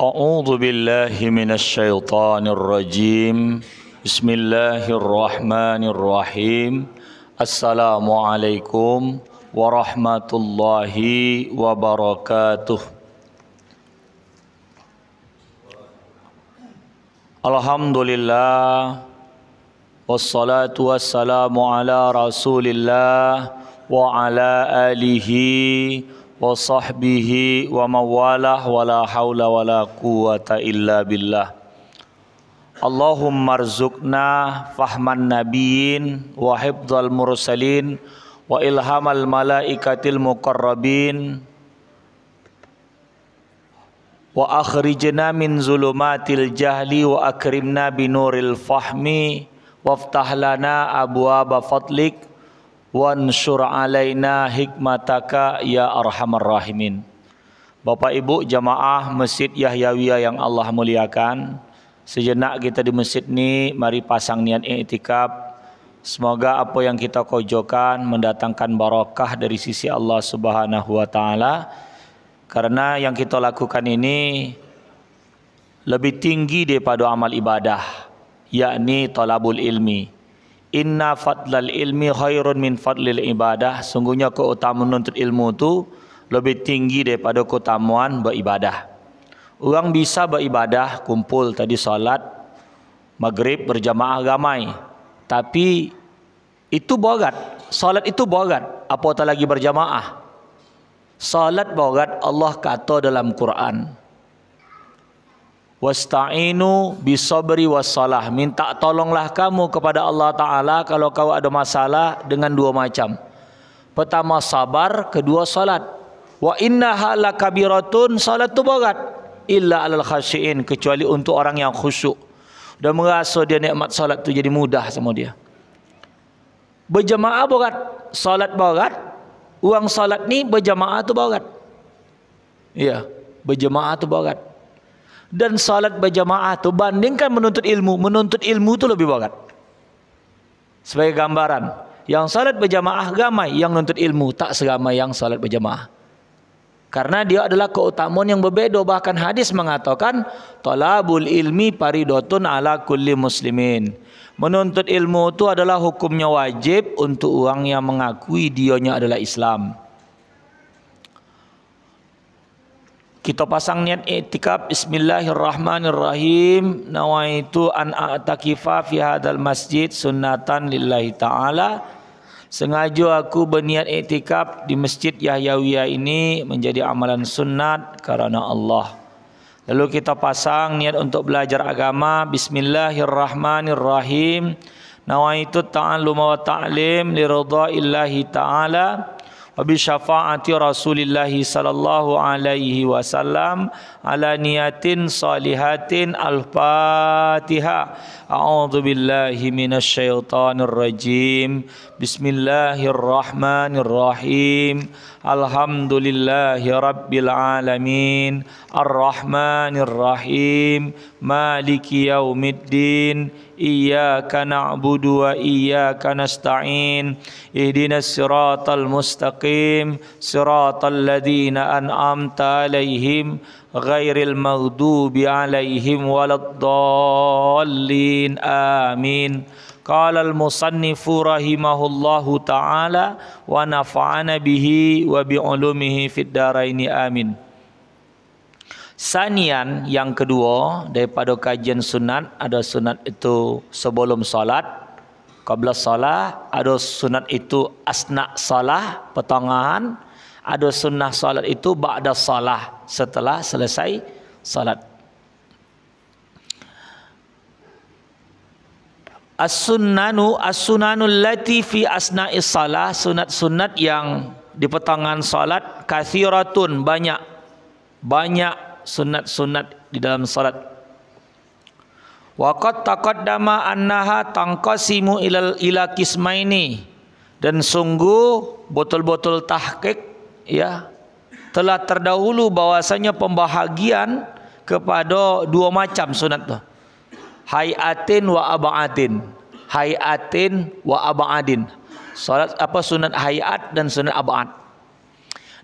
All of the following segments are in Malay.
A'udzu billahi minasy syaithanir rajim. Bismillahirrahmanirrahim. Assalamualaikum warahmatullahi wabarakatuh. Alhamdulillah wassalatu wassalamu ala Rasulillah wa ala alihi wa sahbihi wa mawalah wa la hawla wa la quwata illa billah. Allahumma rzuqna fahman nabiyyin wa hifdzal mursalin wa ilhamal malaikatil muqarrabin wa akhrijna min zulumatil jahli wa akrimna binuril fahmi waftah lana abwaaba fadlik wansur alaina hikmataka ya arhamar rahimin. Bapak Ibu jamaah Masjid Yahyawiyah yang Allah muliakan, sejenak kita di masjid ini mari pasang niat i'tikaf. Semoga apa yang kita kojokan mendatangkan barakah dari sisi Allah Subhanahu wa taala, karena yang kita lakukan ini lebih tinggi daripada amal ibadah, yakni talabul ilmi. Inna fadlal ilmi khairun min fadlil ibadah. Sungguhnya keutamaan menuntut ilmu itu lebih tinggi daripada keutamaan beribadah. Orang bisa beribadah, kumpul tadi salat maghrib berjamaah ramai, tapi itu borat. Salat itu borat, apatah lagi berjamaah. Salat borat. Allah kata dalam Quran, wasta'inu bisabri wassalah, minta tolonglah kamu kepada Allah Ta'ala kalau kau ada masalah dengan dua macam. Pertama sabar, kedua salat. Wa innaha lakabiratun, salat tu berat, illa alal khasyiin, kecuali untuk orang yang khusyuk dan merasa dia nikmat salat tu jadi mudah sama dia. Berjamaah berat, salat berat. Orang salat ni berjamaah tu berat. Ya, berjamaah tu berat. Dan salat berjamaah tu bandingkan menuntut ilmu tu lebih berat. Sebagai gambaran, yang salat berjamaah ramai, yang menuntut ilmu tak seramai yang salat berjamaah. Karena dia adalah keutamaan yang berbeza. Bahkan hadis mengatakan talabul ilmi faridatun ala kulli muslimin. Menuntut ilmu itu adalah hukumnya wajib untuk orang yang mengakui dianya adalah Islam. Kita pasang niat i'tikaf. Bismillahirrahmanirrahim. Nawaitu an a'takifa fi hadzal masjid sunnatan lillahi ta'ala. Sengaja aku berniat i'tikaf di Masjid Yahyawiyah ini menjadi amalan sunat karena Allah. Lalu kita pasang niat untuk belajar agama. Bismillahirrahmanirrahim. Nawaitu ta'alluma wa ta'lim li ridha'illahi ta'ala wa bi syafaati Rasulillah sallallahu alaihi wasallam ala niyatin salihatin. Al-Fatihah. A'udzu billahi minasy syaithanir rajim. Bismillahirrahmanirrahim. Alhamdulillahi rabbil alamin. Ar-Rahmanir Rahim. Maliki yaumiddin. Iyyaka na'budu wa iyyaka nasta'in. Ihdinas siratal mustaqim. Siratal ladzina an'amta 'alaihim ghairil maghdubi 'alaihim waladdallin. Amin. Qala al-musannifu rahimahullahu ta'ala wa nafa'ana bihi wa bi'ulumihi fid dharaini amin. Sanian, yang kedua daripada kajian sunat, ada sunat itu sebelum salat, qabla salat, ada sunat itu asna salat, pertengahan, ada sunnah salat itu ba'da salat, setelah selesai salat. As-sunanul lati fi asna'is salah, sunat-sunat yang di pertengahan salat, kathiratun, banyak sunat-sunat di dalam salat. Wa qad taqaddama annaha tanqasimu ila qismaini, dan sungguh betul-betul tahqiq ya telah terdahulu bahwasanya pembahagian kepada dua macam sunat tu. Hayatin wa ab'adin. Hayatin wa ab'adin. Salat apa sunat hayat dan sunat ab'ad.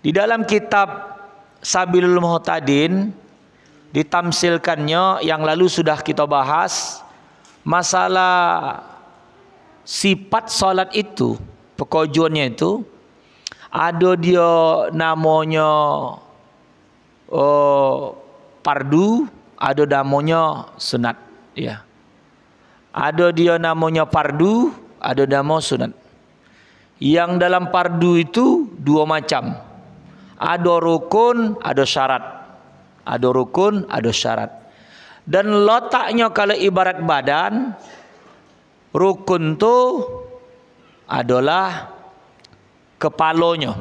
Di dalam kitab Sabilul Muhtadin ditamsilkannya yang lalu sudah kita bahas masalah sifat solat itu, pekojonnya itu ada dia namanya fardu, ada namanya sunat, ya. Ada dia namanya fardu, ada nama sunat. Yang dalam fardu itu dua macam. Ada rukun, ada syarat. Ada rukun, ada syarat. Dan letaknya kalau ibarat badan, rukun tu adalah kepalanya.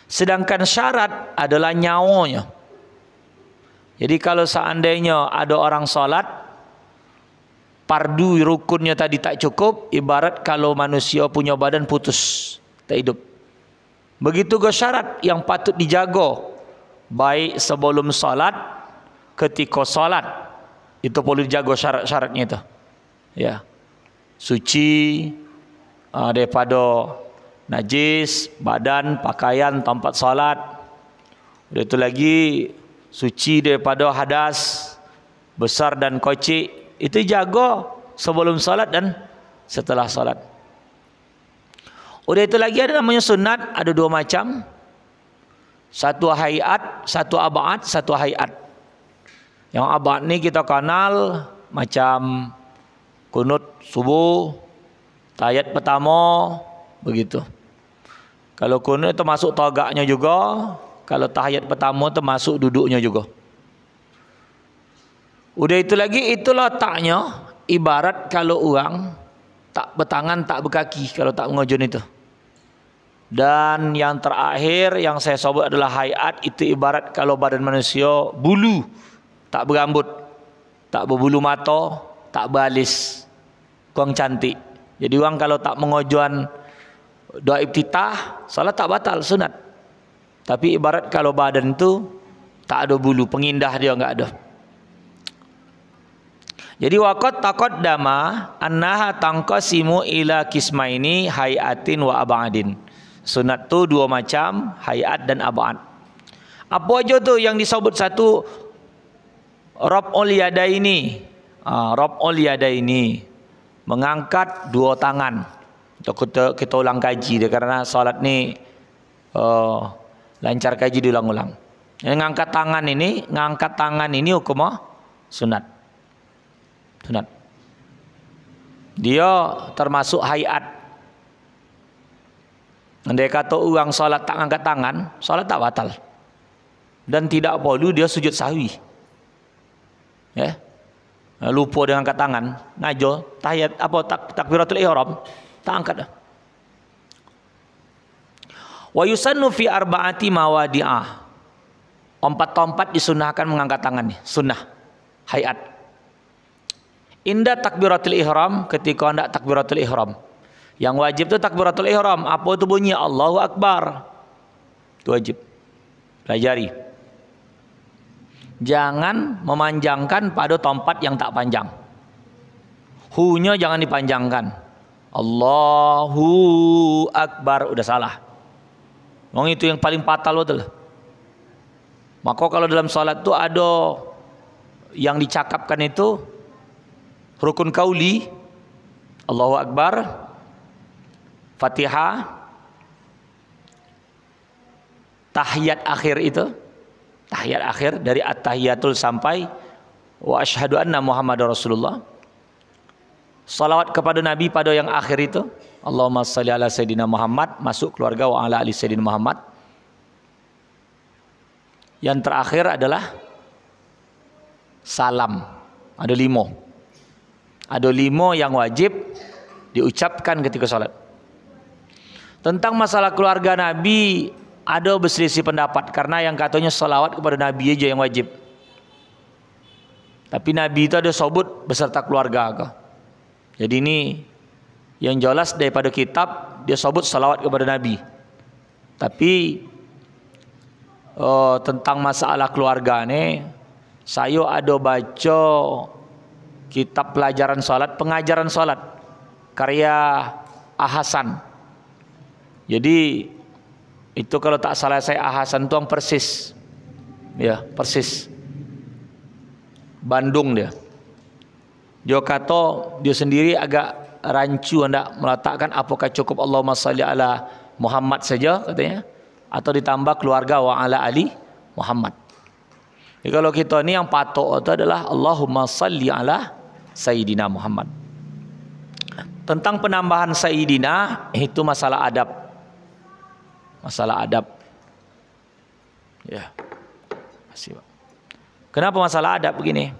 Sedangkan syarat adalah nyawanya. Jadi kalau seandainya ada orang solat, fardu rukunnya tadi tak cukup, ibarat kalau manusia punya badan putus, tak hidup. Begitu ke syarat yang patut dijaga, baik sebelum solat, ketika solat, itu perlu dijaga syarat-syaratnya itu. Ya, suci daripada najis, badan, pakaian, tempat salat. Udah itu lagi suci daripada hadas besar dan kecil. Itu jaga sebelum salat dan setelah salat. Udah itu lagi ada namanya sunat, ada dua macam. Satu hayat, satu abad, satu hayat. Yang abad ni kita kenal macam kunut subuh, tahiyat pertama, begitu. Kalau kunut termasuk tagaknya juga, kalau tahiyat pertama termasuk duduknya juga. Udah itu lagi, itu letaknya ibarat kalau orang tak bertangan tak berkaki kalau tak mengajon itu. Dan yang terakhir yang saya sebut adalah hayat, itu ibarat kalau badan manusia bulu, tak berambut, tak berbulu mata, tak beralis, kurang cantik. Jadi orang kalau tak mengajuan doa iftitah, salat tak batal, sunat. Tapi ibarat kalau badan tu tak ada bulu, pengindah dia enggak ada. Jadi waqad taqaddama annaha tanqasimu ila qismaini hayatin wa abadin. Sunat tu dua macam, hayat dan abad. Apa aja tu yang disebut satu? Raf'ul yadaini. Raf'ul yadaini, mengangkat dua tangan. Kita ulang kaji dia, karena salat ni lancar kaji diulang-ulang. Ngangkat tangan ini hukum sunat. Sunat. Dia termasuk hayat. Andai kata orang salat tak angkat tangan, salat tak batal. Dan tidak perlu dia sujud sahwi. Ya. Lupa dengan angkat tangan, ngajo tahiyat apa takbiratul ihram, tak angkat dah. Wa yusannu fi arba'ati mawadi'ah. 4 tempat disunahkan mengangkat tangan ni, sunnah hayat. Inda takbiratul ihram, ketika hendak takbiratul ihram. Yang wajib tu takbiratul ihram, apa itu bunyi Allahu Akbar. Itu wajib. Pelajari. Jangan memanjangkan pada tempat yang tak panjang. Hu-nya jangan dipanjangkan. Allahu Akbar, udah salah. Wong itu yang paling fatal betul. Maka kalau dalam salat tu ada yang dicakapkan itu rukun kauli, Allahu Akbar, Fatihah, tahiyat akhir itu, tahiyat akhir dari at-tahiyatul sampai wa asyhadu anna Muhammadar Rasulullah. Salawat kepada Nabi pada yang akhir itu, Allahumma shalli ala Sayyidina Muhammad, masuk keluarga wa ala ali Sayyidina Muhammad. Yang terakhir adalah salam. Ada 5. Ada 5 yang wajib diucapkan ketika salat. Tentang masalah keluarga Nabi ada berselisih pendapat, karena yang katanya salawat kepada Nabi aja yang wajib. Tapi Nabi itu ada sebut beserta keluarga ke. Jadi ini yang jelas daripada kitab, dia sebut salawat kepada Nabi. Tapi tentang masalah keluarga ni, saya ada baca kitab pelajaran salat, pengajaran salat, karya Ahasan. Jadi itu kalau tak salah saya Ahasan tuang Persis. Ya, Persis. Bandung dia. Dia kata dia sendiri agak rancu hendak meletakkan apakah cukup Allahumma salli ala Muhammad saja katanya atau ditambah keluarga wa ala ali Muhammad. Jadi kalau kita ni yang patut itu adalah Allahumma salli ala Sayyidina Muhammad. Tentang penambahan Sayyidina itu masalah adab. Masalah adab. Ya. Masih, Pak. Kenapa masalah adab begini?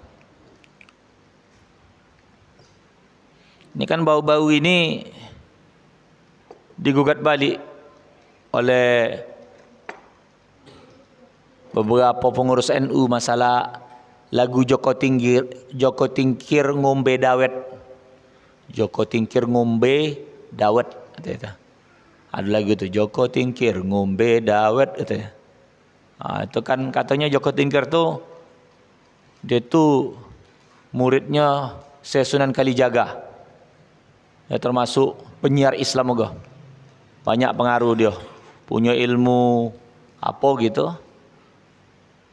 Ini kan bau-bau ini digugat balik oleh beberapa pengurus NU masalah lagu Joko Tingkir ngombe dawet. Joko Tingkir ngombe dawet katanya. Ada lagu itu Joko Tingkir ngombe dawet katanya. Itu kan katanya Joko Tingkir tuh dia tuh muridnya Syekh Sunan Kalijaga. Ya, termasuk penyiar Islam juga. Banyak pengaruh dia. Punya ilmu apa gitu.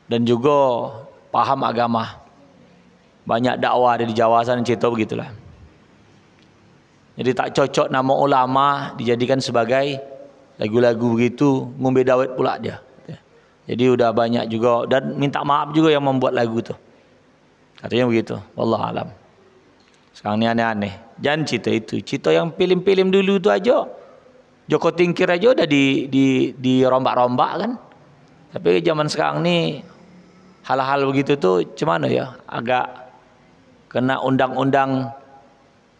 Dan juga paham agama. Banyak dakwah di Jawa sana cerita begitulah. Jadi tak cocok nama ulama dijadikan sebagai lagu-lagu begitu, ngombe dawet pula dia. Jadi udah banyak juga dan minta maaf juga yang membuat lagu tu. Katanya begitu. Wallahu alam. Sekarang ni aneh-aneh. Jangan cerita itu. Cerita yang film-film dulu tu aja. Joko Tingkir aja udah di rombak-rombak kan. Tapi zaman sekarang ni hal-hal begitu tu macam mana ya? Agak kena undang-undang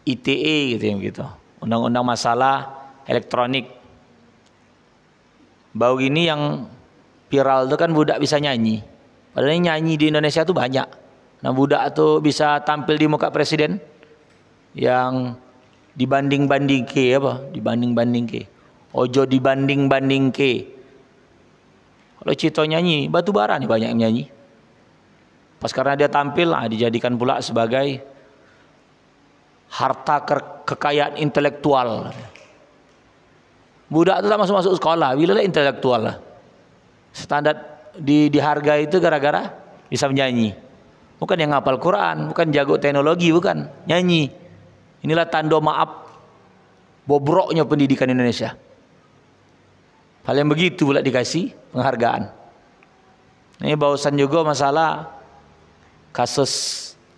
ITE gitu yang begitu. Undang-undang masalah elektronik. Bau ini yang viral tu kan budak bisa nyanyi. Padahal nyanyi di Indonesia tu banyak. Nah budak tu bisa tampil di muka presiden yang dibanding-banding ke apa? Dibanding-banding ke. Ojo dibanding-banding ke. Kalau Cito nyanyi, batu bara nih banyak yang nyanyi. Pas karena dia tampil, dijadikan pula sebagai harta kekayaan intelektual. Budak itu tak masuk sekolah, bila lah intelektual lah. Standar dihargai itu gara-gara bisa menyanyi. Bukan yang hafal Quran, bukan jago teknologi, bukan nyanyi. Inilah tanda maaf bobroknya pendidikan Indonesia. Hal yang begitu pula dikasih penghargaan. Ini bahasan juga masalah kasus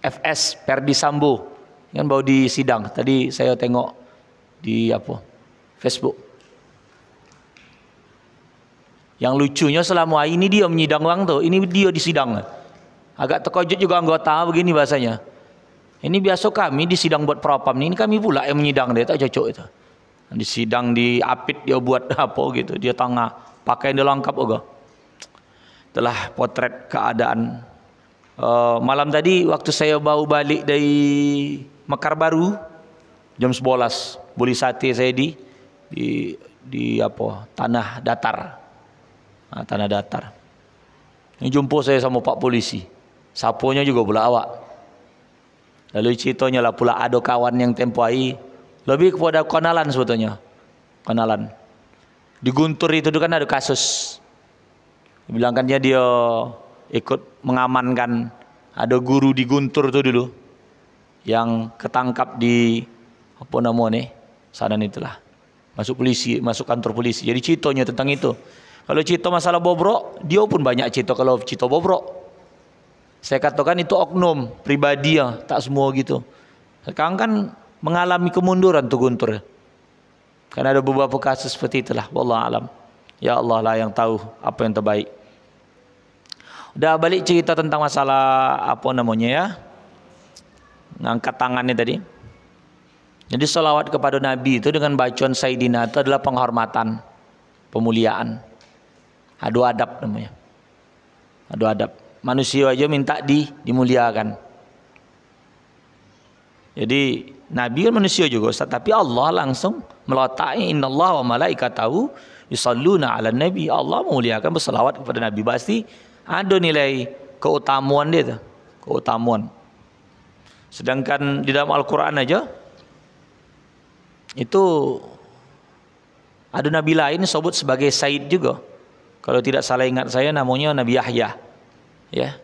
FS Ferdi Sambo. Kan baru di sidang. Tadi saya tengok di Facebook. Yang lucunya selama ini dia menyidang orang tu, ini dia disidang. Agak terkejut juga anggota begini bahasanya. Ini biasa kami disidang buat propam ni, ini kami pula yang menyidang dia, tak cocok itu. Disidang di apit dia buat apa gitu, dia tengah pakaian dia lengkap juga. Itulah potret keadaan. Malam tadi waktu saya baru balik dari Mekar Baru jam 11 beli sate saya di tanah datar. Tanah datar. Ini jumpa saya sama Pak Polisi. Saponya juga pula awak. Lalu ceritanya lah pula ada kawan yang tempoh hari lebih kepada kenalan sebetulnya. Kenalan. Di Guntur itu kan ada kasus. Bilangkannya dia ikut mengamankan ada guru di Guntur tu dulu yang ketangkap di apa namanya sana itulah. Masuk polisi, masuk kantor polisi. Jadi ceritanya tentang itu. Kalau cerita masalah bobrok, dia pun banyak cerita kalau cerita bobrok. Saya katakan itu oknum pribadi ya, tak semua gitu. Sekarang kan mengalami kemunduran tuh Guntur. Karena ada beberapa kasus seperti itulah. Wallahu alam. Ya Allah lah yang tahu apa yang terbaik. Udah balik cerita tentang masalah apa namanya ya, ngangkat tangannya tadi. Jadi salawat kepada Nabi itu dengan bacaan Sayyidina itu adalah penghormatan, pemuliaan. Adu adab namanya. Adu adab. Manusia aja minta dimuliakan. Jadi Nabi kan manusia juga Ustaz, tapi Allah langsung meletakkan innallaha wa malaikatahu yusalluna 'alan nabi. Allah memuliakan berselawat kepada Nabi. Pasti ada nilai keutamaan dia tu. Keutamaan. Sedangkan di dalam Al-Quran aja itu ada Nabi lain disebut sebagai Said juga. Kalau tidak salah ingat saya namanya Nabi Yahya. Ya.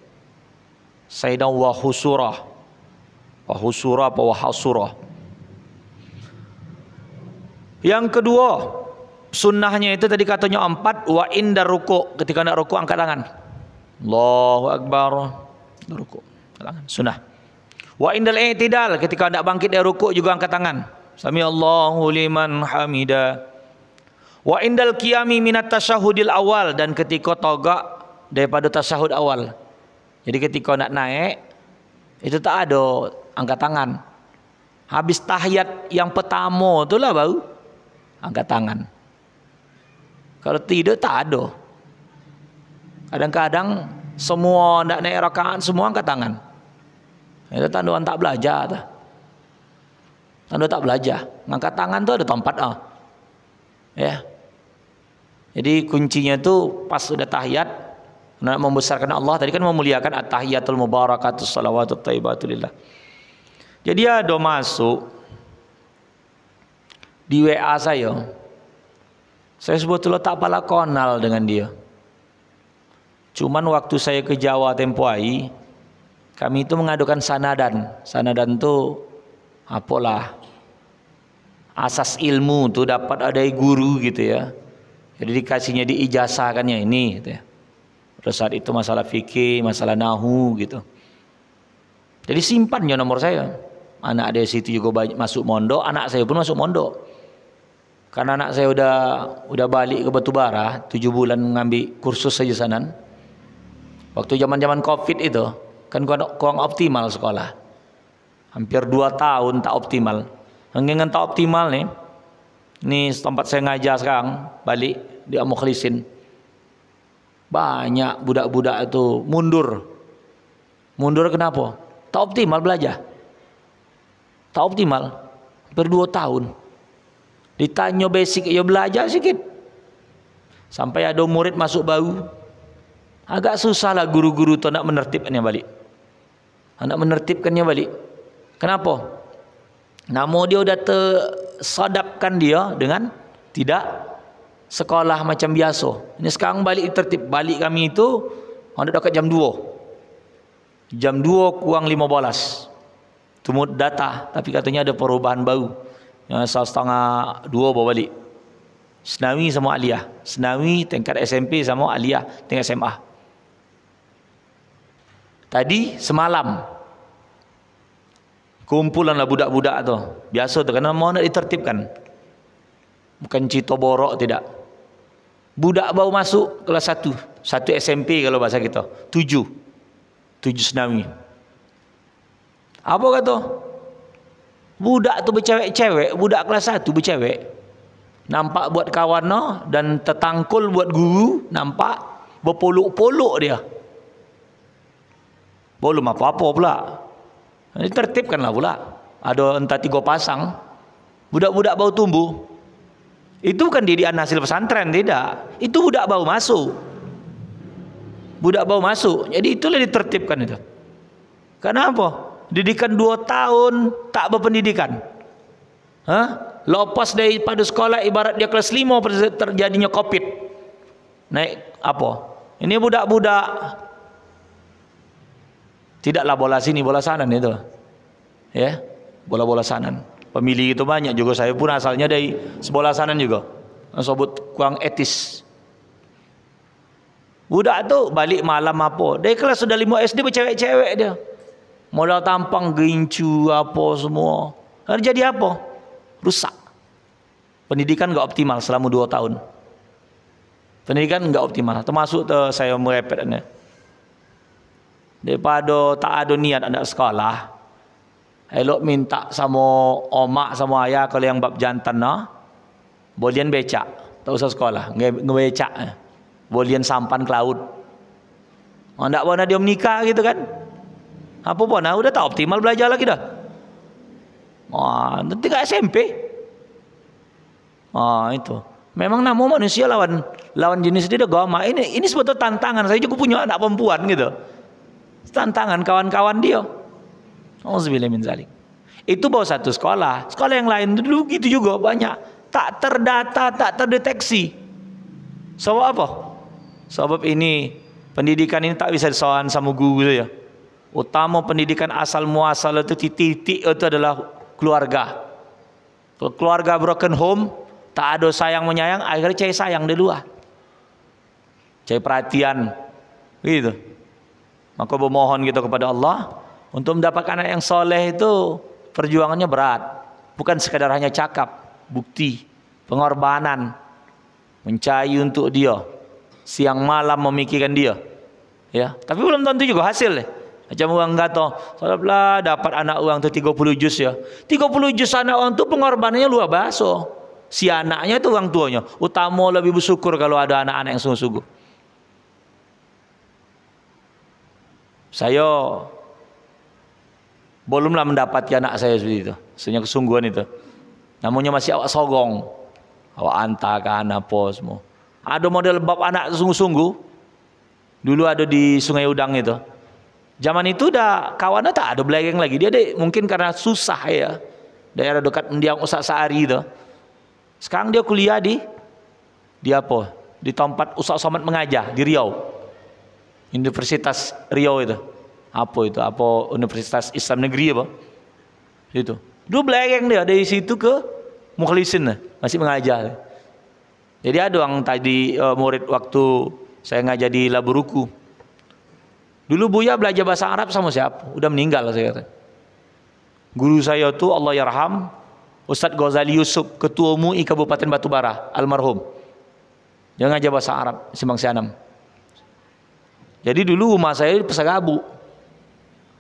Sayyidina Wahusurah. Wahusurah apa Wahasurah. Yang kedua, sunnahnya itu tadi katanya 4, wa indar ruku', ketika nak ruku' angkat tangan. Allahu Akbar. Ruku', angkat tangan. Sunnah. Wa indal i'tidal, ketika nak bangkit dari ruku' juga angkat tangan. Sami Allahu liman hamida. Wa indal qiyami minat tasyahudil awal, dan ketika togak daripada tasyahud awal. Jadi ketika nak naik itu tak ada angkat tangan. Habis tahiyat yang pertama itulah baru angkat tangan. Kalau tidak tak ada. Kadang-kadang semua nak naik rakaat semua angkat tangan. Itu tanda orang tak belajar tak. Tanda tak belajar. Angkat tangan tu ada tempat ya. Jadi kuncinya tu pas sudah tahiyat, nak membesarkan Allah, tadi kan memuliakan at-tahiyatul mubarakatus salawatut thayyibatulillah. Jadi ada masuk di WA saya sebetulnya tak pala kenal dengan dia. Cuman waktu saya ke Jawa tempoh hari, kami itu mengadukan sanadan. Sanadan tu apalah, asas ilmu tu dapat ada guru gitu ya. Jadi dikasihnya diijazahkannya ini gitu ya. Pada saat itu masalah fikih, masalah nahu gitu. Jadi simpannya nomor saya. Anak dari situ juga banyak masuk mondok, anak saya pun masuk mondok. Karena anak saya udah balik ke Batubara, 7 bulan mengambil kursus saja sana. Waktu zaman-zaman Covid itu kan kurang optimal sekolah. Hampir 2 tahun tak optimal. Dengan tak optimal nih. Ini tempat saya ngajar sekarang, balik di Mukhlisin. Banyak budak-budak itu mundur. Mundur kenapa? Tak optimal belajar. Tak optimal. Hampir 2 tahun. Ditanya basic, ya belajar sikit. Sampai ada murid masuk baru. Agak susah lah guru-guru tu nak menertibkannya balik. Nak menertibkannya balik. Kenapa? Nama dia udah tersadapkan dia dengan tidak sekolah macam biasa. Ini sekarang balik tertib. Balik kami itu ada dekat jam 2. Jam 2 kurang 15. Tumut data, tapi katanya ada perubahan baru. Yang 1:30 bawa balik. Senawi sama aliyah. Senawi tingkat SMP sama aliyah tingkat SMA. Tadi semalam kumpulanlah budak-budak tu. Biasa tu karena mau nak ditertibkan. Bukan cito borok tidak. Budak baru masuk kelas 1. 1 SMP kalau bahasa kita. 7 Senawi. Apa kata? Budak tu bercewek-cewek, budak kelas 1 bercewek. Nampak buat kawan no, dan tertangkul buat guru, nampak berpolok-polok dia. Belum apa-apa pula. Ini tertibkanlah pula. Ada entah 3 pasang. Budak-budak baru tumbuh. Itu bukan didikan hasil pesantren, tidak. Itu budak baru masuk. Budak baru masuk. Jadi itulah ditertibkan itu. Kenapa? Didikan 2 tahun tak berpendidikan. Lepas daripada sekolah ibarat dia kelas 5 terjadinya Covid. Naik apa? Ini budak-budak tidaklah bola sini bola sana itu. Ya, bola-bola sanan. Pemilih itu banyak juga, saya pun asalnya dari sebola sanan juga. Sebut kurang etis. Budak tu balik malam apa? Dari kelas sudah 5 SD bercewek-cewek dia. Modal tampang gincu apa semua. Jadi apa? Rusak. Pendidikan enggak optimal selama 2 tahun. Pendidikan enggak optimal. Termasuk saya merepetnya. Daripada tak ada niat anak sekolah, elok minta sama omak sama ayah kalau yang bab jantan bolian becak, tak usah sekolah, ngebecak, bolian sampan ke laut. Ndak bona dia menikah gitu kan? Apa pun udah tak optimal belajar lagi dah. Nanti kat SMP. Itu. Memang nama manusia lawan jenis dia agama. Ini sebetulnya tantangan. Saya juga punya anak perempuan gitu. Tantangan kawan-kawan dia. Auzubillahi min zalik. Itu baru satu sekolah. Sekolah yang lain dulu gitu juga banyak. Tak terdata, tak terdeteksi. Sebab apa? Sebab ini pendidikan ini tak bisa disoal sama guru ya. Utama pendidikan asal muasal itu titik itu adalah keluarga. Kalau keluarga broken home, tak ada sayang menyayang, akhirnya cari sayang di luar, cari perhatian, gitu. Maka bermohon kita kepada Allah untuk mendapatkan anak yang soleh itu perjuangannya berat, bukan sekadar hanya cakap, bukti, pengorbanan, mencari untuk dia, siang malam memikirkan dia, ya. Tapi belum tentu juga hasil. Macam orang kata, salah dapat anak orang tu 30 juz ya. 30 juz anak orang tu pengorbanannya luar biasa. Si anaknya tu orang tuanya. Utama lebih bersyukur kalau ada anak-anak yang sungguh-sungguh. Saya belumlah mendapati anak saya seperti itu. Sebenarnya kesungguhan itu. Namanya masih awak sogong. Awak antarkan apa semua. Ada model bab anak sungguh-sungguh. Dulu ada di Sungai Udang itu. Zaman itu dah kawannya tak ada belegeng lagi. Dia mungkin karena susah ya. Daerah dekat Mendiang Ustaz Sa'ari itu. Sekarang dia kuliah di apa? Di tempat Ustaz Somad mengajar di Riau. Universitas Riau itu. Apa itu? Apa Universitas Islam Negeri apa? Itu. Dulu belegeng dia dari situ ke Mukhlisin masih mengajar. Jadi ada orang tadi murid waktu saya ngajar di Laburuku. Dulu Buya belajar bahasa Arab sama siapa? Udah meninggal saya kata. Guru saya tuh Allah yarham Ustadz Ghazali Yusuf, Ketua MUI Kabupaten Batubara, almarhum. Dia ngajar bahasa Arab, Simbang Sianam. Jadi dulu rumah saya di Pesagabu.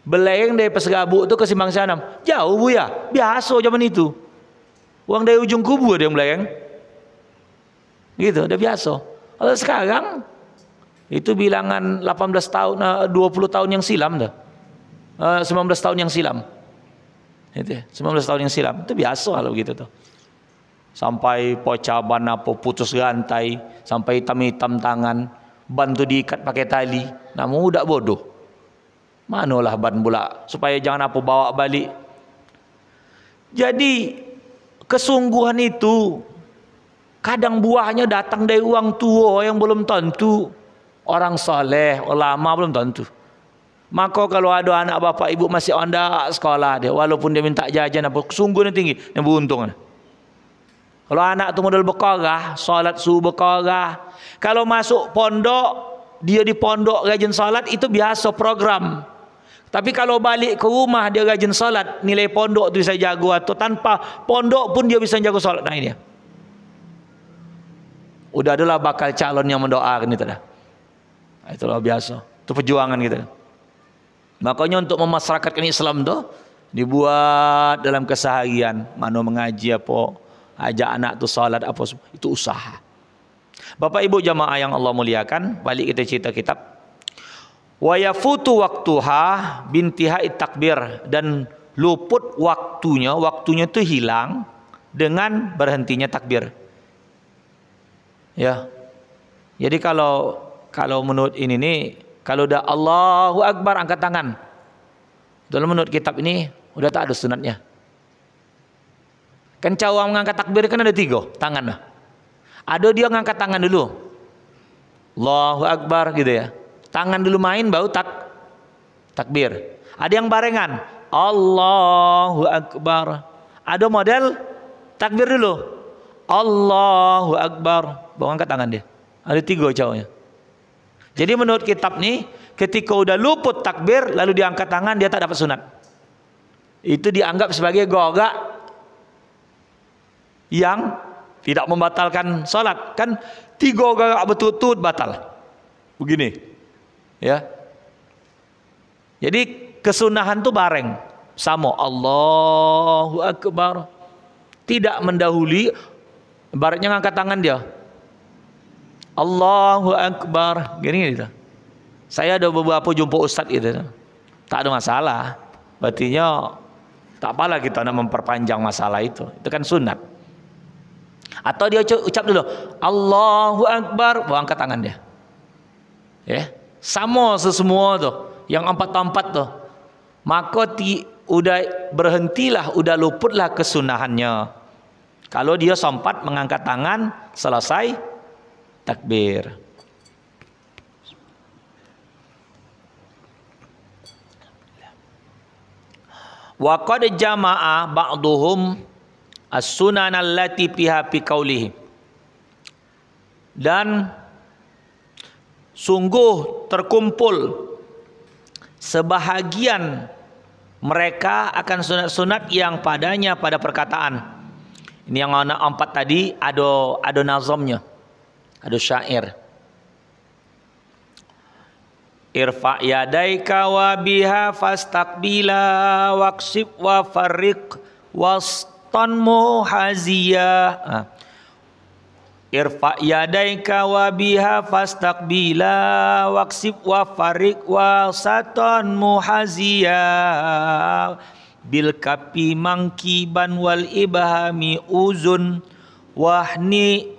Belegeng dari Pesagabu itu ke Simbang Sianam. Jauh Buya, biasa zaman itu. Uang dari ujung kubu ada yang belegeng. Gitu, udah biasa. Kalau sekarang itu bilangan 18 tahun, 20 tahun yang silam dah. 19 tahun yang silam. Itu 19 tahun yang silam. Itu biasa kalau gitu tuh. Sampai pocaban apa putus rantai, sampai hitam-hitam tangan, ban tu diikat pakai tali. Namun udah bodoh. Manalah ban pula supaya jangan apa bawa balik. Jadi kesungguhan itu kadang buahnya datang dari orang tua yang belum tentu orang soleh, ulama belum tentu. Maka kalau ada anak bapak ibu masih anda sekolah dia, walaupun dia minta jajan apa, kesungguhan tinggi, yang beruntung. Kalau anak tu modal bekorah, solat subuh bekorah. Kalau masuk pondok, dia di pondok rajin solat, itu biasa program. Tapi kalau balik ke rumah dia rajin solat, nilai pondok tu bisa jago, atau tanpa pondok pun dia bisa jago solat. Nah ini dia. Udah adalah bakal calon yang mendoakan itu dah. Itulah biasa. Itu perjuangan kita. Makanya untuk memasyarakatkan Islam tu dibuat dalam keseharian. Mana mengaji apa, ajak anak tu salat apa semua. Itu usaha. Bapak Ibu jamaah yang Allah muliakan, balik kita cerita kitab. Wa yafutu waqtuha bintihai takbir, dan luput waktunya tu hilang dengan berhentinya takbir. Ya. Jadi kalau menurut ini nih, kalau udah Allahu Akbar angkat tangan. Dalam menurut kitab ini udah tak ada sunatnya. Kan cara mengangkat takbir kan ada 3 tangan lah. Ada dia ngangkat tangan dulu. Allahu Akbar gitu ya. Tangan dulu main baru takbir. Ada yang barengan. Allahu Akbar. Ada model takbir dulu. Allahu Akbar. Baru angkat tangan dia. Ada 3 caranya. Jadi menurut kitab nih, ketika udah luput takbir lalu diangkat tangan, dia tak dapat sunat. Itu dianggap sebagai gogak yang tidak membatalkan salat. Kan 3 gogak betul-betul batal. Begini. Ya. Jadi kesunahan tuh bareng. Sama Allahu Akbar. Tidak mendahului, ibaratnya ngangkat tangan dia. Allahu Akbar, gini gitu. Saya ada beberapa jumpa ustaz gitu, tak ada masalah. Berartinya tak apalah kita nak memperpanjang masalah itu kan sunat. Atau dia ucap dulu Allahu Akbar, bawa angkat tangan dia. Ya, sama sesemua tuh, yang 4 tuh. Maka udah berhentilah, udah luputlah kesunahannya. Kalau dia sempat mengangkat tangan selesai takbir. Wa qad jama'a ba'duhum as-sunan allati fiha fi qawlihi. Dan sungguh terkumpul sebahagian mereka akan sunat-sunat yang padanya pada perkataan. Ini yang 4 tadi ada nazamnya, ada syair. Irfa yadaika wa biha fastaqbila waqsib wa farriq wastan muhaziya. Irfa yadaika wa biha fastaqbila waqsib wa farriq wasatan muhaziya bil kapi mangkiban wal ibhami uzun wahni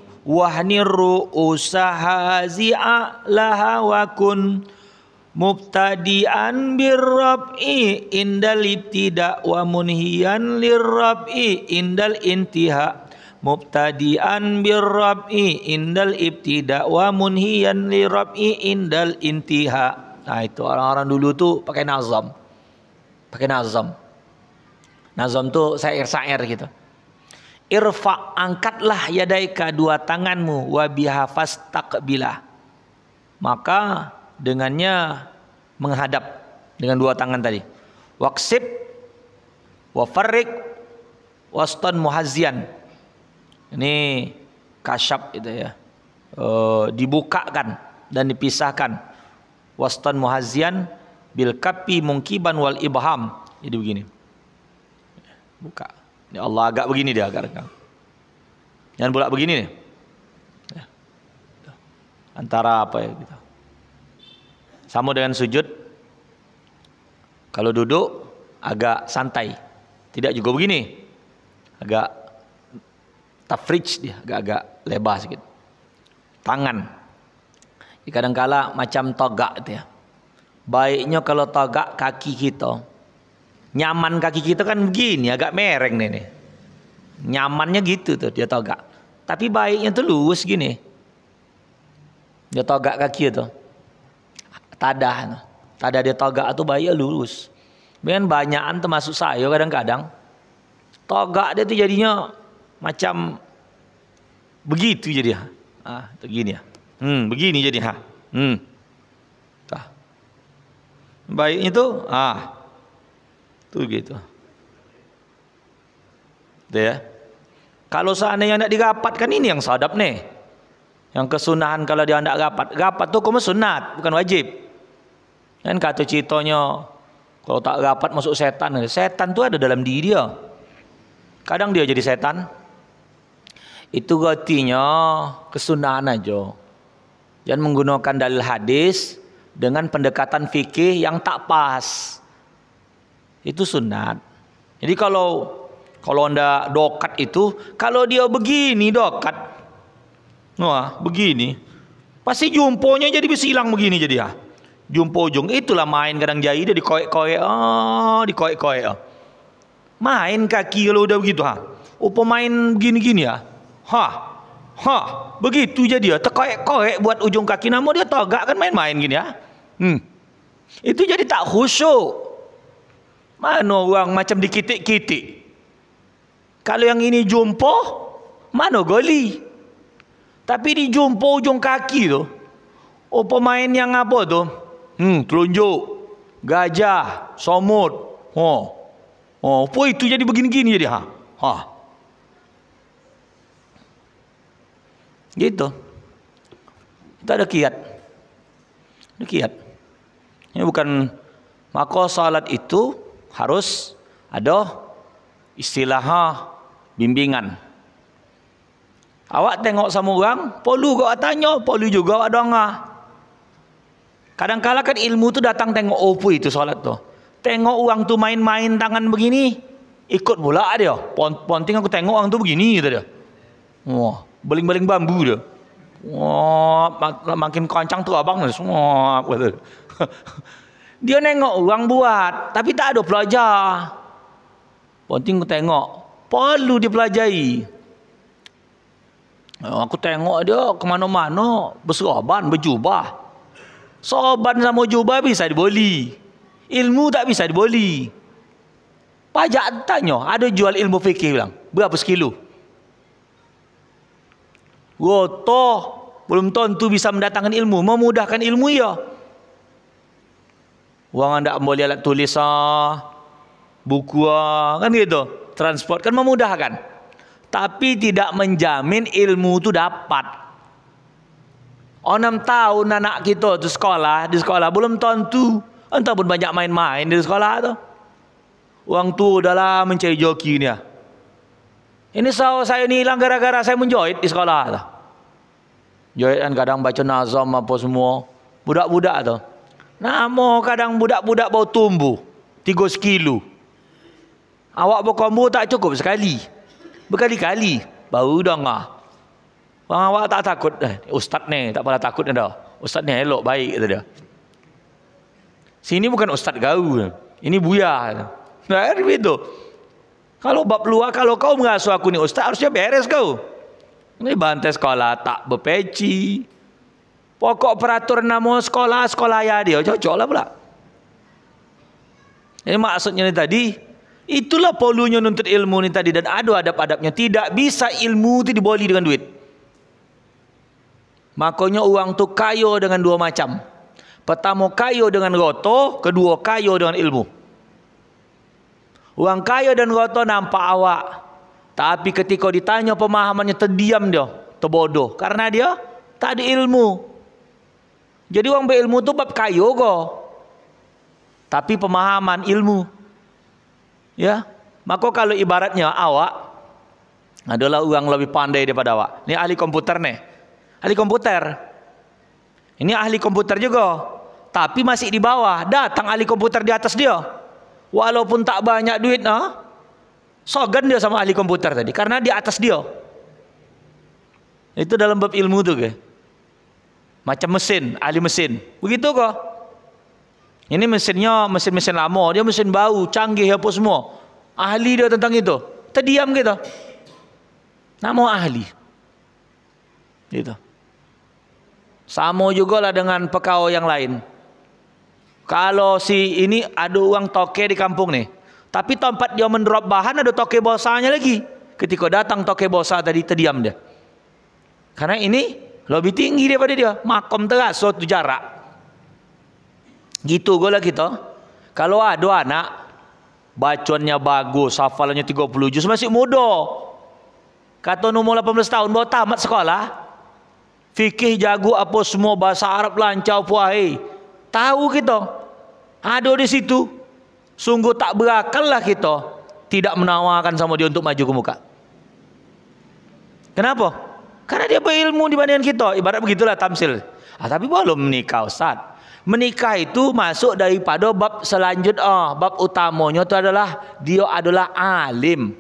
ru'usaha zi'a laha wa kun mubtadi'an birrab'i indal ibtida' wa munhiyan lirrab'i indal intiha. Mubtadi'an birrab'i indal ibtida' wa munhiyan lirrab'i indal intiha. Nah, itu orang-orang dulu tuh pakai nazam. Pakai nazam. Nazam tuh syair-syair gitu. Irfa, angkatlah yadaika, dua tanganmu, wa biha fastaqbilah. Maka dengannya menghadap dengan dua tangan tadi. Waqsib wa farriq wastan muhazzian. Ini kasyaf itu ya. Dibukakan dan dipisahkan. Wastan muhazzian bil kapi mungkiban wal ibham. Jadi begini. Buka. Ini Allah agak begini dia agak renggang. Jangan pula begini nih. Antara apa ya gitu. Sama dengan sujud. Kalau duduk agak santai. Tidak juga begini. Agak tafrij dia, agak-agak lebar sedikit. Tangan. Kadang-kala macam togak itu ya. Baiknya kalau togak kaki kita. Nyaman kaki kita kan begini, agak mereng nih. Nyamannya gitu tuh dia togak. Tapi baiknya tuh lurus gini. Dia togak kaki itu. Tadah dia togak itu baiknya lurus. Kemudian banyakan termasuk saya kadang-kadang togak dia tuh jadinya macam begitu jadi. Itu gini ya. Begini jadi baiknya tuh tuh gitu. Tuh ya. Kalau seandainya tidak dirapatkan ini yang sadap nih. Yang kesunahan kalau dia tidak rapat tuh hukumnya sunat, bukan wajib. Kan kata ceritanya kalau tak rapat masuk setan. Setan tuh ada dalam diri dia. Kadang dia jadi setan. Itu artinya kesunahan aja. Jangan menggunakan dalil hadis dengan pendekatan fikih yang tak pas. Itu sunat. Jadi kalau anda dokat itu, kalau dia begini dokat, wah begini, pasti jumponya jadi bisa hilang begini jadi ya. Jumpo ujung itulah main kadang jahit dia dikoek-koek, dikoek-koek. Main kaki kalau udah begitu main begini-gini ya. Begitu jadi ya, terkoek-koek buat ujung kaki, namun dia togak kan main-main gini ya. Itu jadi tak khusyuk. Mana orang macam dikitik-kitik. Kalau yang ini jumpo, mana goli. Tapi di jumpo ujung kaki tu, pemain yang apa tu? Telunjuk, gajah, somut. Itu jadi begini-gini jadi Gitu. Itu ada kiat. Ada kiat. Ini bukan, maka salat itu harus ada istilahnya bimbingan. Awak tengok sama orang, perlu kau tanya, perlu juga awak dengar. Kadang-kala kan ilmu tu datang tengok itu salat tu. Tengok orang tu main-main tangan begini, ikut pula dia. Penting aku tengok orang tu begini gitu dia. Baling-baling bambu dia. Makin kencang tu abang dia. Dia nengok orang buat, tapi tak ada pelajar. Penting aku tengok, perlu dipelajari. Aku tengok dia kemana-mana berserban, berjubah. Sorban sama jubah bisa diboli. Ilmu tak bisa diboli. Pajak tanya, ada jual ilmu fikih bilang, berapa sekilo? Toh belum tentu bisa mendatangkan ilmu, memudahkan ilmu ya. Wang anda boleh alat tulis buku kan gitu, transport kan memudahkan. Tapi tidak menjamin ilmu itu dapat. 6 tahun anak kita tu di sekolah belum tentu. Entah pun banyak main-main di sekolah tu. Wang tu adalah mencari joki ni. Ini saya ni hilang gara-gara saya menjoit di sekolah tu. Joit kan kadang baca nazam apa semua. Budak-budak tu. Nama kadang budak-budak baru tumbuh 3 kilo. Awak berkombo tak cukup sekali. Berkali-kali baru dengar. Bang awak tak takut ustaz ni tak pernah takut dah. Ustaz ni elok baik kata dia. Sini bukan ustaz gaul. Ini buya. Nah, begitu. Kalau bab luar kalau kau mengasuh aku ni ustaz harusnya beres kau. Ini bantai sekolah tak berpeci. Pokok peraturan nama sekolah ya dia cocok lah pula. Jadi maksudnya ni tadi, itulah polunya nuntut ilmu ni tadi dan ada adab-adabnya. Tidak bisa ilmu itu dibeli dengan duit. Makanya orang tu kaya dengan 2 macam. Pertama kaya dengan roto, kedua kaya dengan ilmu. Orang kaya dan roto nampak awak. Tapi ketika ditanya pemahamannya terdiam dia, terbodoh. Karena dia tak ada ilmu. Jadi orang berilmu tu bab kaya ke. Tapi pemahaman ilmu. Ya. Maka kalau ibaratnya awak adalah orang lebih pandai daripada awak. Ni ahli komputer ni. Ahli komputer. Ini ahli komputer juga. Tapi masih di bawah. Datang ahli komputer di atas dia. Walaupun tak banyak duit sogan dia sama ahli komputer tadi karena di atas dia. Itu dalam bab ilmu tu ke? Macam mesin, ahli mesin. Begitu ke? Ini mesinnya mesin-mesin lama, dia mesin baru, canggih apa semua. Ahli dia tentang itu. Terdiam gitu. Nama ahli. Gitu. Sama jugalah dengan pekawai yang lain. Kalau si ini ada orang toke di kampung ni. Tapi tempat dia mendrop bahan ada toke bosanya lagi. Ketika datang toke bosa tadi terdiam dia. Karena ini lebih tinggi daripada dia. Makom teras suatu jarak. Gitu golah kita. Kalau ada anak baconnya bagus, hafalannya 30 juz masih muda. Kata umur 18 tahun baru tamat sekolah. Fikih jago apa semua bahasa Arab lancar puai. Tahu kita. Ada di situ. Sungguh tak berakal lah kita tidak menawarkan sama dia untuk maju ke muka. Kenapa? Karena dia berilmu dibandingkan kita. Ibarat begitulah tamsil. Tapi belum menikah Ustaz. Menikah itu masuk daripada bab selanjutnya. Bab utamanya itu adalah dia adalah alim.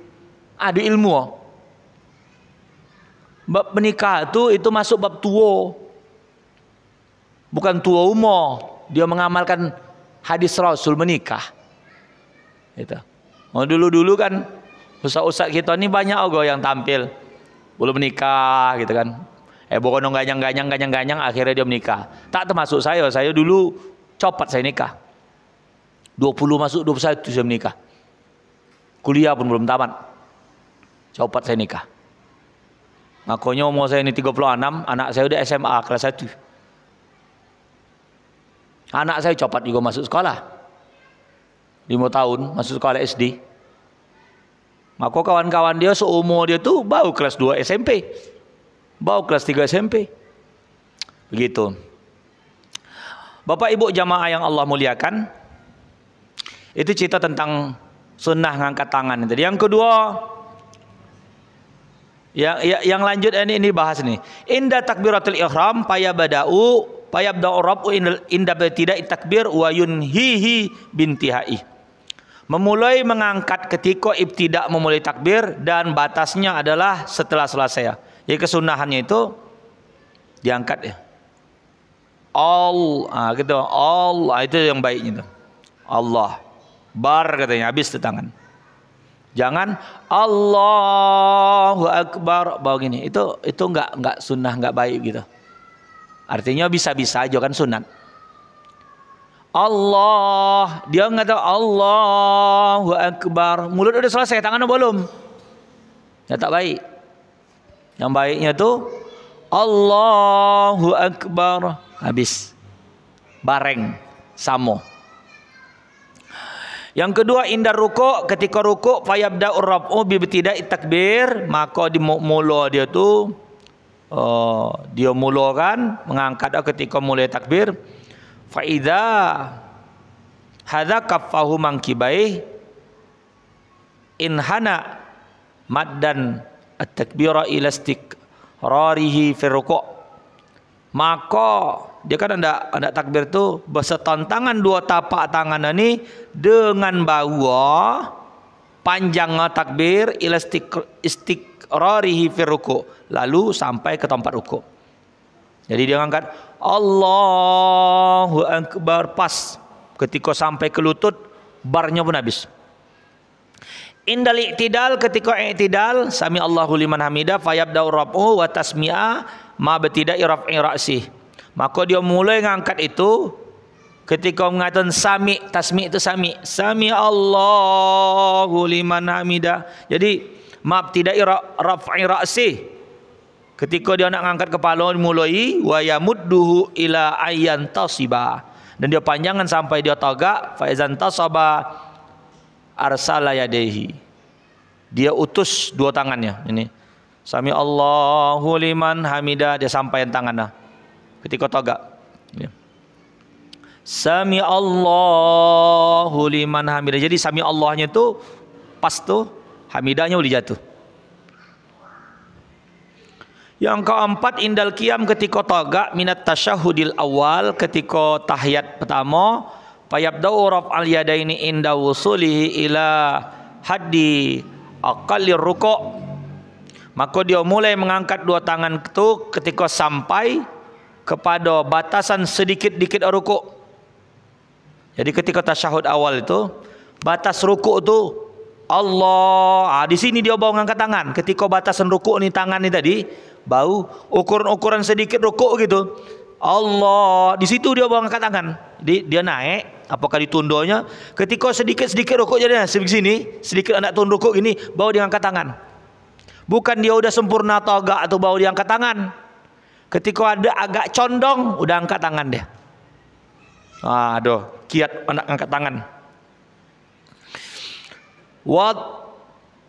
Ada ilmu. Bab menikah itu masuk bab tua. Bukan tua umur. Dia mengamalkan hadis Rasul menikah. Gitu. Dulu-dulu kan ustaz-ustaz kita ni banyak juga yang tampil belum menikah gitu kan. Bukan ganyang-ganyang akhirnya dia menikah. Tak termasuk saya. Saya dulu copat saya nikah. 20 masuk 21 saya menikah. Kuliah pun belum tamat. Copat saya nikah. Makanya umur saya ini 36, anak saya udah SMA kelas 1. Anak saya copat juga masuk sekolah. 5 tahun masuk sekolah SD. Maka kawan-kawan dia seumur dia tu baru kelas 2 SMP. Baru kelas 3 SMP. Begitu. Bapak Ibu jamaah yang Allah muliakan. Itu cerita tentang sunnah ngangkat tangan. Yang kedua, yang lanjut ini bahas nih. Inda takbiratul ihram payabda'u rabu inda tidak takbir wa yunhihi bintihai. Memulai mengangkat ketika ibtidak memulai takbir dan batasnya adalah setelah selesai. Jadi kesunahannya itu diangkat ya. Gitu. Allah itu yang baiknya. Allah. Bar katanya habis di tangan. Jangan Allahu Akbar bawa gini. Itu enggak sunnah, enggak baik gitu. Artinya bisa-bisa aja kan sunat. Allah, dia ngata Allahu Akbar. Mulut udah selesai, tangannya belum. Ya tak baik. Yang baiknya tu Allahu Akbar, habis. Bareng, samo. Yang kedua, indar rukuk, ketika rukuk fayabda'ur raf'u bi ibtida'i takbir, maka di mula dia tu dia mulakan mengangkat ketika mulai takbir. Fa idza hadza kaffahu mankibai in hana maddan at-takbira ila istiqrarihi fi ruku', maka dia kan ada takbir tu bersetantangan dua tapak tangan ini dengan bawah panjang takbir ila istiqrarihi fi ruku', lalu sampai ke tempat ruku'. Jadi dia angkat Allahu Akbar, pas ketika sampai ke lutut barnya pun habis. Indal i'tidal, ketika i'tidal sami Allahu liman hamidah fayabda'u raf'u wa tasmi'a ma batida'i raf'i ra'si, maka dia mulai ngangkat itu ketika mengatakan sami, tasmi' itu sami Allahu liman hamidah. Jadi ma batida'i raf'i ra'si, ketika dia nak ngangkat kepala dimulai wa yamudduhu ila ayyan tasiba, dan dia panjangan sampai dia tagak. Fa izan tasaba arsala yadayhi, dia utus dua tangannya. Ini sami Allahu liman hamidah, dia sampaikan tangannya ketika tagak. Sami Allahu liman hamidah. Jadi sami Allahnya tu pas tu, hamidahnya boleh jatuh. Yang keempat, indal qiyam, ketika tagak minat tasyahudil awal, ketika tahiyat pertama, fayabda'u raf'al yadaini inda wusulihi ila haddi aqallir ruku', maka dia mulai mengangkat dua tangan itu ketika sampai kepada batasan sedikit-dikit ruku'. Jadi ketika tasyahud awal itu batas ruku' itu Allah, di sini dia bawa ngangkat tangan. Ketika batasan ruku' ni tangan ni tadi bau ukuran sedikit ruku' gitu, Allah, di situ dia bawa ngangkat tangan. Dia naik, apakah ditundanya? Ketika sedikit rukuk jadinya sini, sedikit anak turun rukuk gini, bawa dia angkat tangan. Bukan dia udah sempurna tagak atau bawa dia angkat tangan. Ketika ada agak condong, udah angkat tangan dia. Aduh, kiat anak angkat tangan.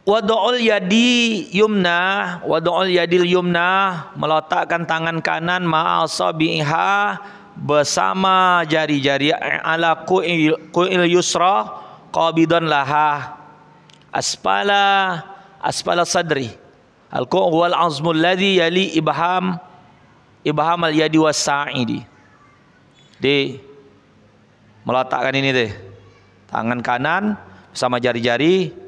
Wad'ul yadil yumna, meletakkan tangan kanan ma'asabiha, bersama jari-jari, ala qu'il yusra qabidan laha asfala sadri. Al-ku' wal azmul ladzi yali ibham al yadi was sa'idi. Di meletakkan ini deh, tangan kanan sama jari-jari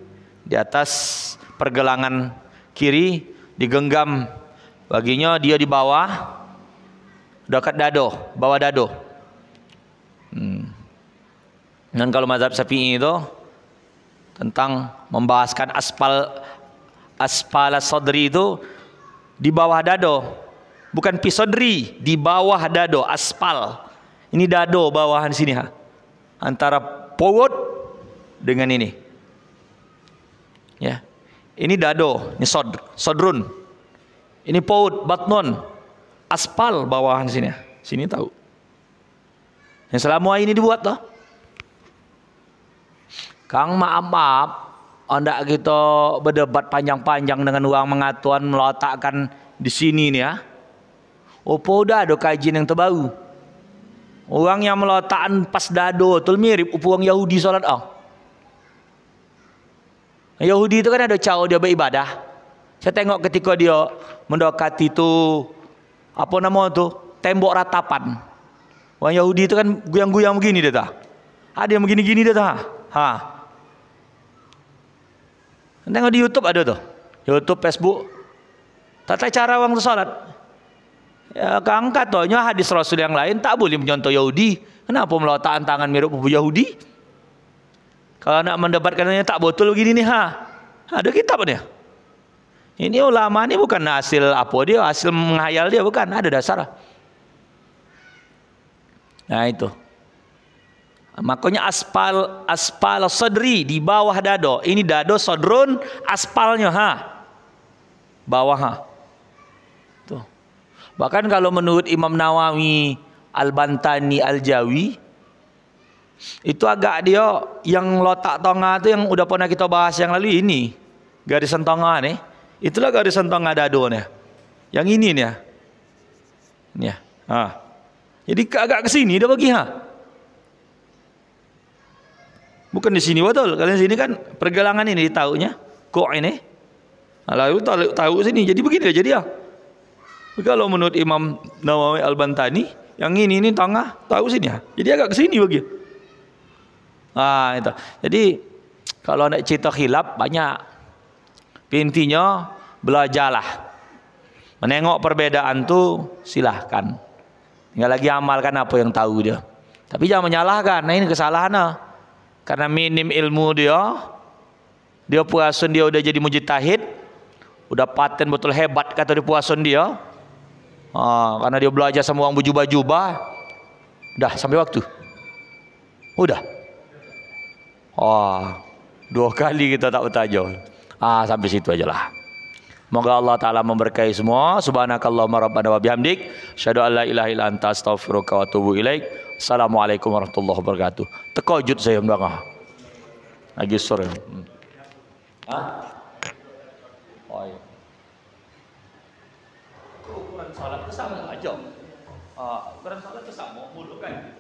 di atas pergelangan kiri, digenggam baginya dia di bawah dekat dado, bawah dado. Dan kalau mazhab Syafi'i itu tentang membahaskan asfala sadri itu di bawah dado, bukan pisodri, di bawah dado, aspal. Ini dado bawahan sini ha. Antara perut dengan ini. Ya. Ini dado, ini sodrun. Ini perut, batnon. Aspal bawahan sini. Sini tahu. Yang selama ini dibuat toh. Kang maaf, anda kita berdebat panjang-panjang dengan orang mengatuan meletakkan di sini nih ya. Apa udah ada kajian yang terbaru? Orang yang meletakkan pas dado tu mirip orang Yahudi solat Yahudi itu kan ada cara dia beribadah. Saya tengok ketika dia mendekati tu apa nama tu, tembok ratapan. Orang Yahudi itu kan guyang-guyang begini dia tak? Ada yang begini-gini dia tak? Tengok di YouTube ada tuh. YouTube, Facebook. Tata cara orang tu salat. Ya, keangkat tohnya hadis Rasul yang lain tak boleh menyontoh Yahudi. Kenapa meletakkan tangan mirip Yahudi? Kalau nak mendebatkannya tak betul begini nih ada kitabnya. Ini ulama ini bukan hasil apa dia, hasil menghayal dia, bukan, ada dasar. Nah itu. Makanya aspal sadri, di bawah dado. Ini dado sodrun, aspalnya bawah tuh. Bahkan kalau menurut Imam Nawawi, Al-Bantani, Al-Jawi, itu agak dia yang letak tengah itu yang udah pernah kita bahas yang lalu ini. Garisan tengah nih. Itulah garisan tengah dado nih. Yang ini nih. Ini ya. Jadi agak ke sini dia bagi Bukan di sini betul. Kalau di sini kan pergelangan ini taunya. Kok ini? Lalu tahu sini. Jadi begini jadi ya. Kalau menurut Imam Nawawi Al-Bantani, yang ini tengah, tahu sini ya. Jadi agak ke sini bagi. Itu. Jadi kalau nak cerita khilaf banyak. Intinya belajarlah. Menengok perbedaan tuh silahkan. Tinggal lagi amalkan apa yang tahu dia. Tapi jangan menyalahkan. Nah ini kesalahannya. Karena minim ilmu dia puasun dia udah jadi mujtahid, udah paten betul hebat kata dia puasun dia. Karena dia belajar sama orang berjubah-jubah. Dah sampai waktu. Udah. 2 kali kita tak bertajul. Sampai situ aja lah. Semoga Allah Ta'ala memberkahi semua. Subhanakallahumma rabbana wa bihamdik. Asyhadu an la ilaha illa anta astaghfiruka wa atubu ilaik. Assalamualaikum warahmatullahi wabarakatuh. Terkejut saya belakang. Lagi sore. Iya. Ukuran salat itu sama aja. Ukuran salat itu sama. Mulu kan.